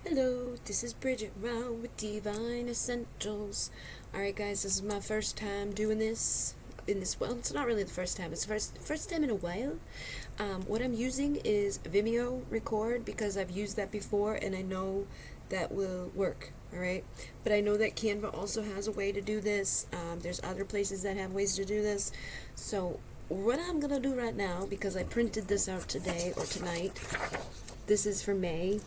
Hello, this is Bridget Round with Divine Essentials. Alright guys, this is my first time doing this well, it's not really the first time, it's the first time in a while. What I'm using is Vimeo Record because I've used that before and I know that will work, alright? But I know that Canva also has a way to do this. There's other places that have ways to do this. So what I'm gonna do right now, because I printed this out today or tonight, this is for May.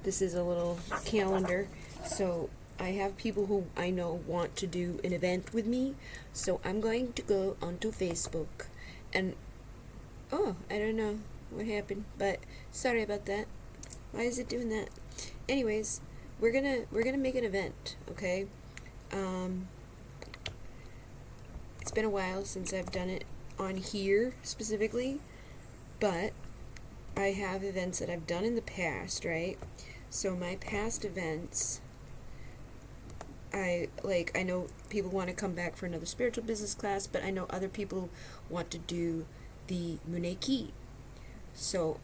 This is a little calendar, so I have people who I know want to do an event with me, so I'm going to go onto Facebook, and oh, I don't know what happened, but sorry about that. Why is it doing that? Anyways, we're gonna make an event, okay? It's been a while since I've done it on here specifically, but I have events that I've done in the past, right? So my past events, I know people want to come back for another spiritual business class, but I know other people want to do the Muneki. So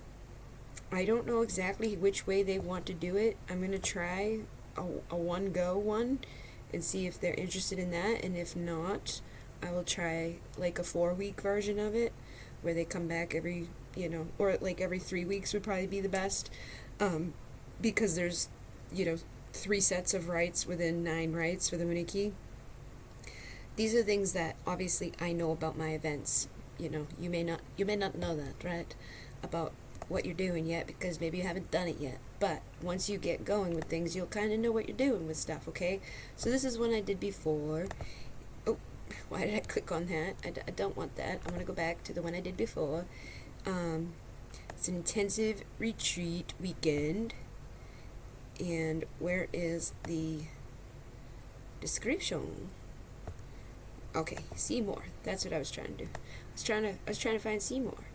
I don't know exactly which way they want to do it. I'm going to try a one-go one and see if they're interested in that, and if not, I will try like a 4-week version of it where they come back every, or like every 3 weeks would probably be the best. Because there's, 3 sets of rites within 9 rites for the Muneki. These are things that obviously I know about my events. You may not know that, right? About what you're doing yet, because maybe you haven't done it yet. But once you get going with things, you'll kind of know what you're doing with stuff, okay? So this is one I did before. Oh, why did I click on that? I don't want that. I'm going to go back to the one I did before. It's an intensive retreat weekend. And where is the description? Okay, see more. That's what I was trying to do. I was trying to find see more.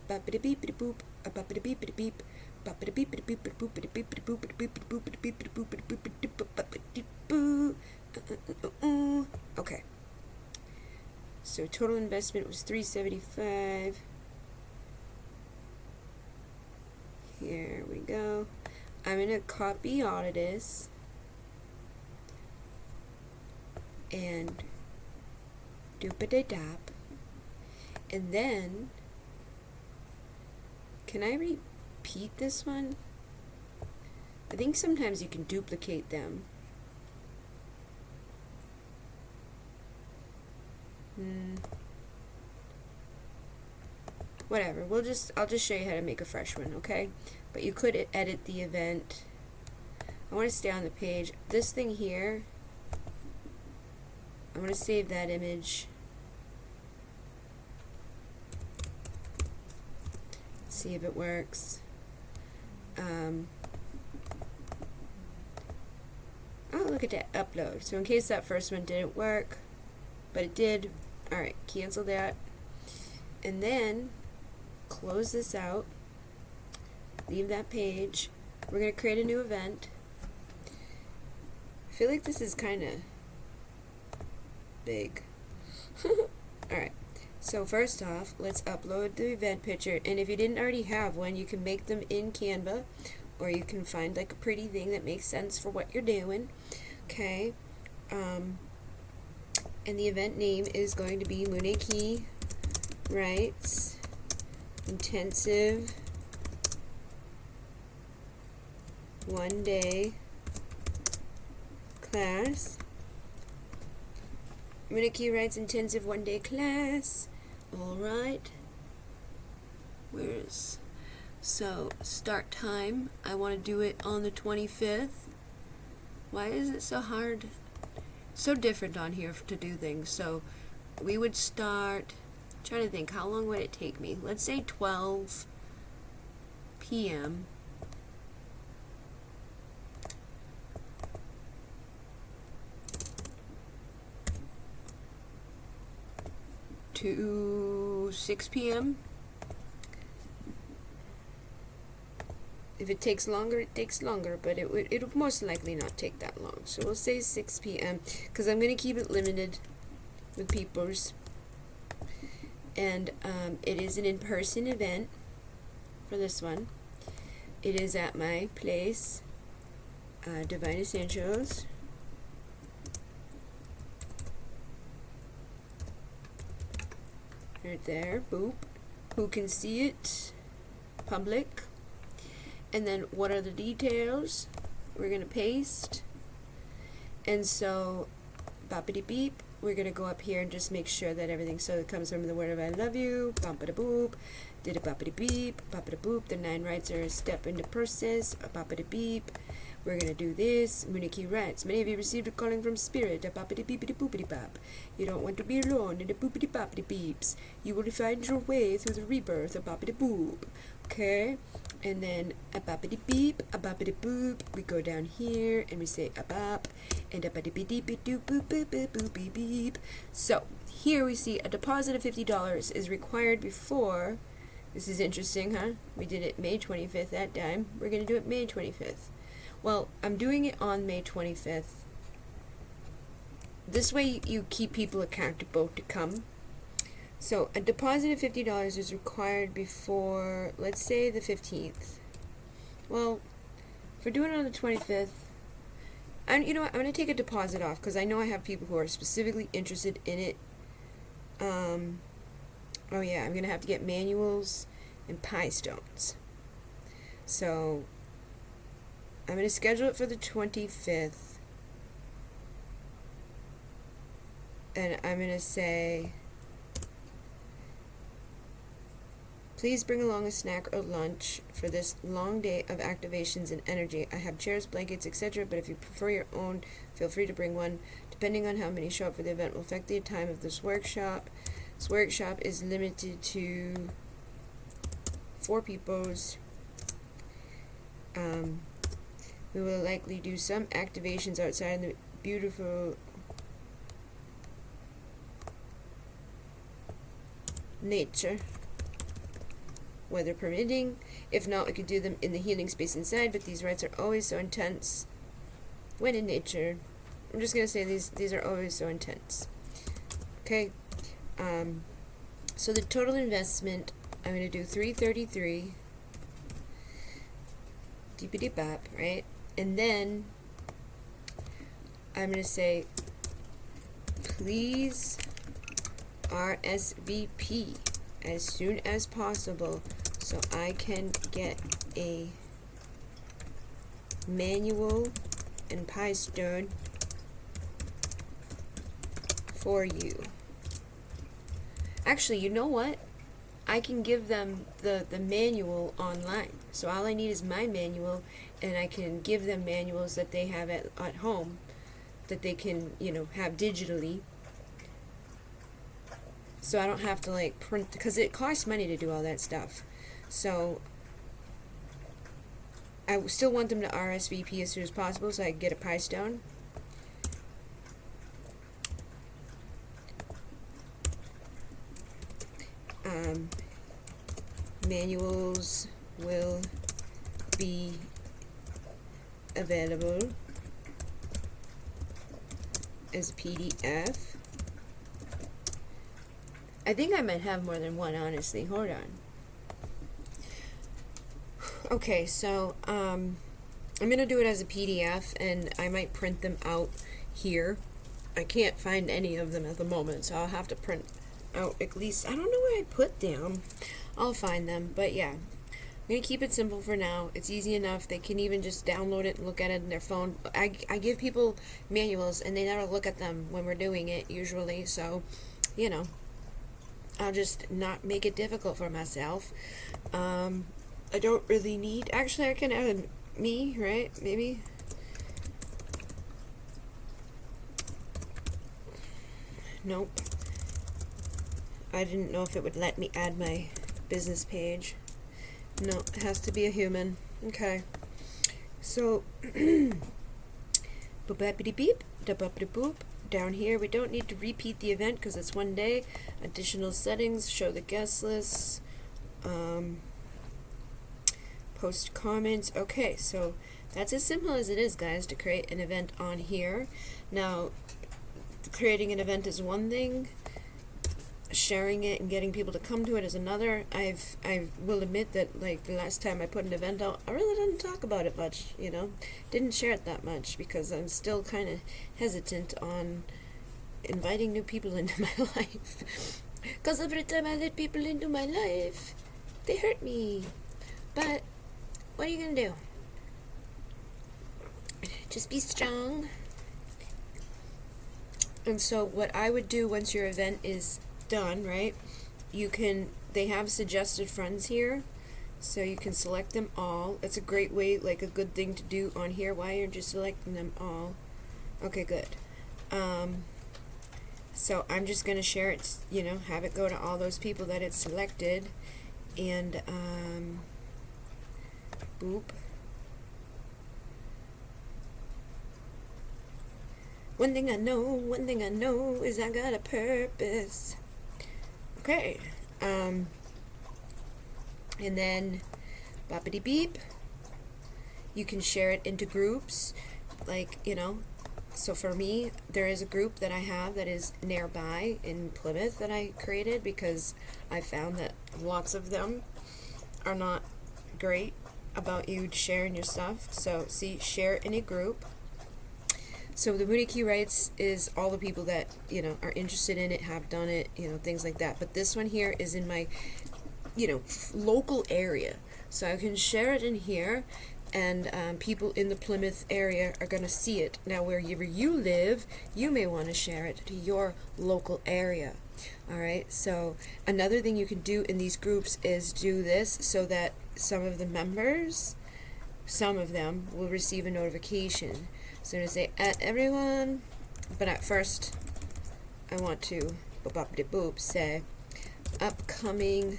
Ba-ba-da-beep-a-da-boop, a-ba-ba-da-beep-a-da-beep, ba-ba-da-beep-a-da-boop, okay. So total investment was $375. Here we go. I'm going to copy all of this and doop-a-da-dop, and then can I repeat this one? I think sometimes you can duplicate them. Whatever, I'll just show you how to make a fresh one, okay? But you could edit the event. I want to stay on the page. This thing here, I'm going to save that image. See if it works. Oh, look at that, upload. So in case that first one didn't work, but it did, alright, cancel that. And then close this out. Leave that page. We're going to create a new event. I feel like this is kind of big. Alright, so first off, let's upload the event picture. And if you didn't already have one, you can make them in Canva, or you can find like a pretty thing that makes sense for what you're doing. Okay. And the event name is going to be Muneki Rites Intensive 1-day class. Muneki Rites Intensive 1-day class. Alright. So start time, I want to do it on the 25th. Why is it so hard? So different on here to do things. So we would start, trying to think, how long would it take me? Let's say 12 p.m. to 6 p.m. If it takes longer, it takes longer, but it'll most likely not take that long. So we'll say 6 p.m. because I'm going to keep it limited with peepers. And it is an in-person event for this one. It is at my place Divine Essentials. Right there, boop. Who can see it? Public. And then what are the details? We're going to paste. And so, boppity beep, we're going to go up here and just make sure that everything, so it comes from the word of I love you, bumpity boop, did a boppity beep, boppity boop, the 9 rights are a step in the process, a boppity beep. We're going to do this. Muniki writes, many of you received a calling from spirit, a boppity beepity boopity bop. You don't want to be alone in the boopity boppity beeps. You will find your way through the rebirth, a boppity boop. Okay? And then a boppity beep, a boppity boop. We go down here and we say a bop, and a boppity beep doop boop boop boop boop beep beep. So here we see a deposit of $50 is required before. This is interesting, huh? We did it May 25th that time. We're going to do it May 25th. Well, I'm doing it on May 25th. This way you keep people accountable to come. So a deposit of $50 is required before, let's say, the 15th. Well, if we're doing it on the 25th, and you know what, I'm going to take a deposit off because I know I have people who are specifically interested in it. Oh yeah, I'm going to have to get manuals and pie stones. So I'm going to schedule it for the 25th. And I'm going to say, please bring along a snack or lunch for this long day of activations and energy. I have chairs, blankets, etc., but if you prefer your own, feel free to bring one. Depending on how many show up for the event will affect the time of this workshop. This workshop is limited to 4 peoples. We will likely do some activations outside in the beautiful nature, weather permitting. If not, we could do them in the healing space inside, but these rites are always so intense when in nature. I'm just going to say these are always so intense. Okay. So the total investment, I'm going to do 333. Deepity bop, right? And then I'm going to say, please RSVP as soon as possible so I can get a manual and pie stone for you. Actually, you know what? I can give them the manual online. So all I need is my manual, and I can give them manuals that they have at home that they can, you know, have digitally. So I don't have to like print, because it costs money to do all that stuff. So I still want them to RSVP as soon as possible so I can get a pie stone. Manuals will be available as a PDF. I think I might have more than one, honestly. Hold on. Okay, so I'm gonna do it as a PDF, and I might print them out here. I can't find any of them at the moment, so I'll have to print out at least, I don't know where I put them. I'll find them, but yeah. I'm going to keep it simple for now. It's easy enough. They can even just download it and look at it in their phone. I give people manuals, and they never look at them when we're doing it, usually. So, you know, I'll just not make it difficult for myself. I don't really need... Actually, I can add me, right? Maybe. Nope. I didn't know if it would let me add my business page. No, it has to be a human. Okay. So, boop-bappity beep, da-buppity boop. Down here, we don't need to repeat the event because it's one day. Additional settings, show the guest lists, post comments. Okay, so that's as simple as it is, guys, to create an event on here. Now, creating an event is one thing. sharing it and getting people to come to it is another. I will admit that, like, the last time I put an event out, I really didn't talk about it much, didn't share it that much because I'm still kind of hesitant on inviting new people into my life. Because every time I let people into my life, they hurt me. But what are you gonna do? Just be strong. And so what I would do once your event is done, right? They have suggested friends here, so you can select them all. It's a great way, like a good thing to do on here. Why aren't you selecting them all? Okay, good. So I'm just going to share it, have it go to all those people that it's selected. And, boop. One thing I know is I got a purpose. Okay. And then, boppity beep. You can share it into groups, like, so for me, there is a group that I have that is nearby in Plymouth that I created because I found that lots of them are not great about you sharing your stuff. So, see, share in a group. So the Munich Rights is all the people that, are interested in it, have done it, things like that. But this one here is in my, local area. So I can share it in here, and people in the Plymouth area are going to see it. Now, wherever you live, you may want to share it to your local area. All right, so another thing you can do in these groups is do this so that some of them will receive a notification. So I'm going to say, at everyone, but at first, I want to, boop, say, upcoming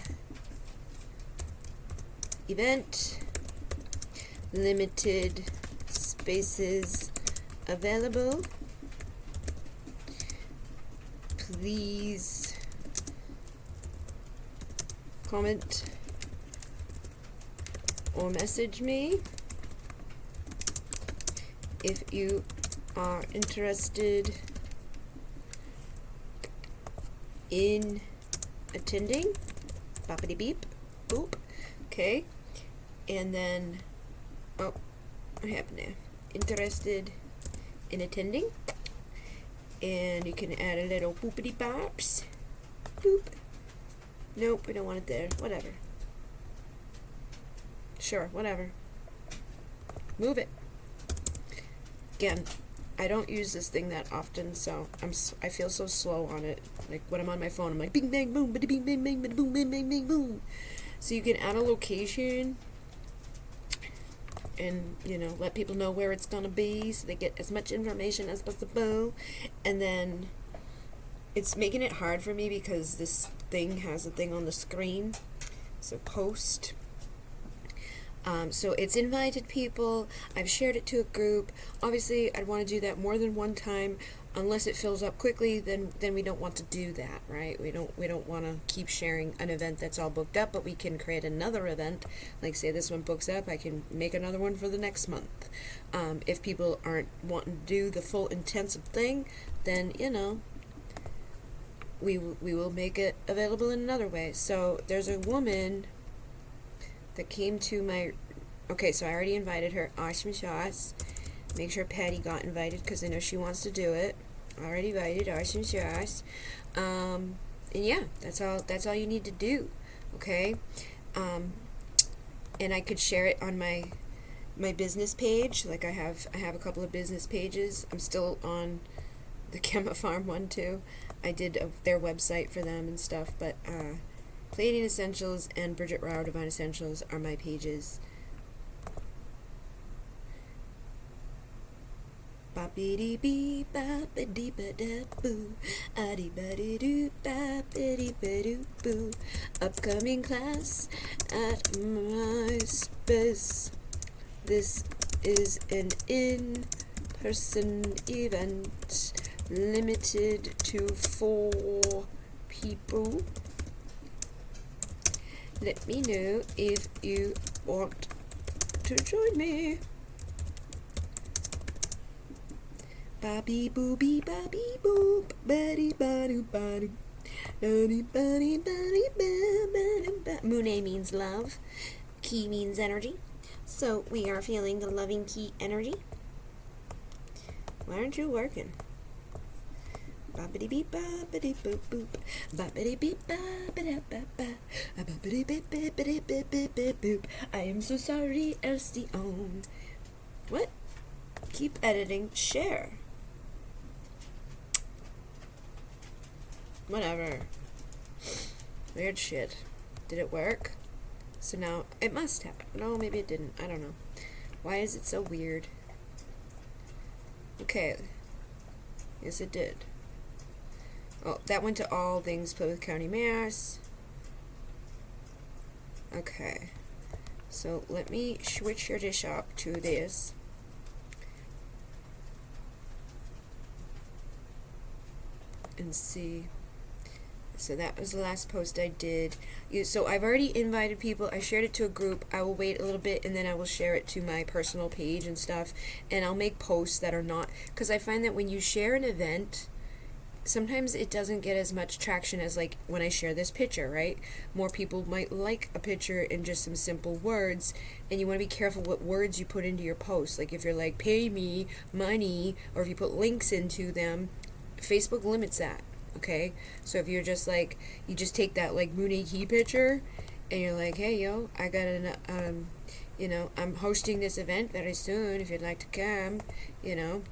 event, limited spaces available. Please comment or message me if you are interested in attending. Boppity beep, boop. Okay, and then what happened there? Interested in attending, and you can add a little boopity bops. Boop. Nope, we don't want it there. Whatever. Sure, whatever. Move it. Again, I don't use this thing that often, so I feel so slow on it. Like when I'm on my phone, I'm like bing bang boom, bada bing bang bang, bada boom bang bang bang boom. So you can add a location, and let people know where it's gonna be, so they get as much information as possible. And then it's making it hard for me because this thing has a thing on the screen. So post. So it's invited people. I've shared it to a group. Obviously, I'd want to do that more than one time. Unless it fills up quickly, then we don't want to do that, right? We don't want to keep sharing an event that's all booked up, but we can create another event. Like, say this one books up, I can make another one for the next month. If people aren't wanting to do the full intensive thing, then we will make it available in another way. So there's a woman that came to my, okay, so I already invited her. Awesome sauce. Make sure Patty got invited because I know she wants to do it. Already invited. Awesome sauce. And yeah, that's all you need to do. Okay. And I could share it on my business page. Like I have a couple of business pages. I'm still on the Gemma Farm one too. I did their website for them and stuff, but Palladian Essentials and Bridget Rauer Divine Essentials are my pages. Boppity bee boppity ba da boo, addy buddy doo boppity ba doo boo. Upcoming class at my space. This is an in-person event, limited to 4 people. Let me know if you want to join me. Bobby booby bobby boop, buddy badoo badoo. Mune means love. Ki means energy. So we are feeling the loving ki energy. Why aren't you working? Boppity beep boppity boop boop. Boppity beep boppity ba ba. Boppity beep boppity beep beep beep boop. I am so sorry, Elsion. What? Keep editing. Share. Whatever. Weird shit. Did it work? So now it must have. No, maybe it didn't. I don't know. Why is it so weird? Okay. Yes, it did. Oh, that went to all things Plymouth County, Mass. Okay. So let me switch your dish up to this. And see. So that was the last post I did. So I've already invited people. I shared it to a group. I will wait a little bit and then I will share it to my personal page and stuff. And I'll make posts that are not, because I find that when you share an event, sometimes it doesn't get as much traction as like when I share this picture, right? More people might like a picture in just some simple words, and you want to be careful what words you put into your post. Like if you're like, pay me money, or if you put links into them, Facebook limits that. Okay, so if you're just like, you just take that like Mooney Key picture and you're like, hey yo, I got an I'm hosting this event very soon, if you'd like to come, you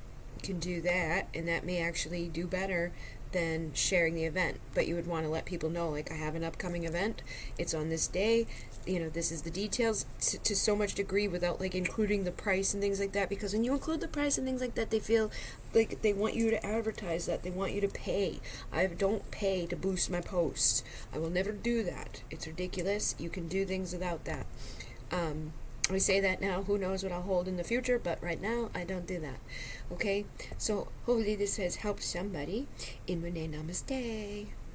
can do that, and that may actually do better than sharing the event. But you would want to let people know, like, I have an upcoming event, it's on this day, this is the details, to so much degree, without like including the price and things like that, because when you include the price and things like that, they feel like they want you to advertise that, they want you to pay. I don't pay to boost my posts. I will never do that. It's ridiculous. You can do things without that. We say that now, who knows what I'll hold in the future, but right now I don't do that. Okay, so hopefully this has helped somebody. In Renee, namaste.